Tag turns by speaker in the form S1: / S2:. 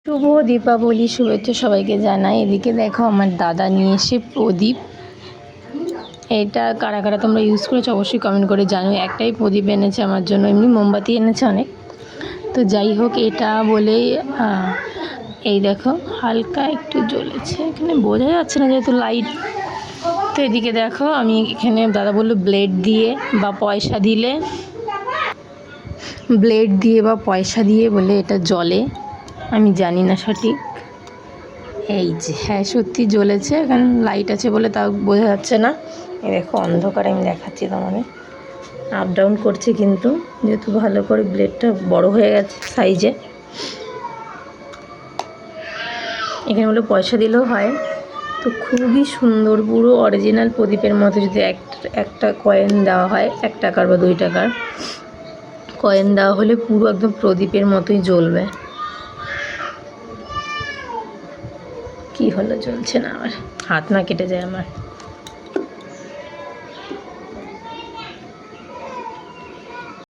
S1: শুভ দীপাবলি শুভেচ্ছা সবাইকে জানাই। এদিকে দেখো আমার দাদা নিয়ে এসে প্রদীপ। এটা কারা কারা তোমরা ইউজ করেছো অবশ্যই কমেন্ট করে জানো। একটাই প্রদীপ এনেছে আমার জন্য, এমনি মোমবাতি এনেছে অনেক। তো যাই হোক, এটা বলেই এই দেখো হালকা একটু জ্বলেছে, এখানে বোঝা যাচ্ছে না যেহেতু লাইট। তো এদিকে দেখো আমি এখানে দাদা বললো ব্লেড দিয়ে বা পয়সা দিয়ে বলে এটা জ্বলে। আমি জানি না সঠিক। এই যে হ্যাঁ সত্যি জ্বলেছে, এখানে লাইট আছে বলে তাও বোঝা যাচ্ছে না। এই দেখো অন্ধকারে আমি দেখাচ্ছি তোমাদের, আপ ডাউন করছে কিন্তু যেহেতু ভালো করে ব্লেডটা বড় হয়ে গেছে সাইজে। এখানে বলে পয়সা দিলেও হয়। তো খুবই সুন্দর, পুরো অরিজিনাল প্রদীপের মতো। যদি একটা কয়েন দেওয়া হয়, 1 টাকার বা 2 টাকার কয়েন দেওয়া হলে পুরো একদম প্রদীপের মতোই জ্বলবে। কি হলো, জ্বলছে না, আমার হাত না কেটে যায় আমার।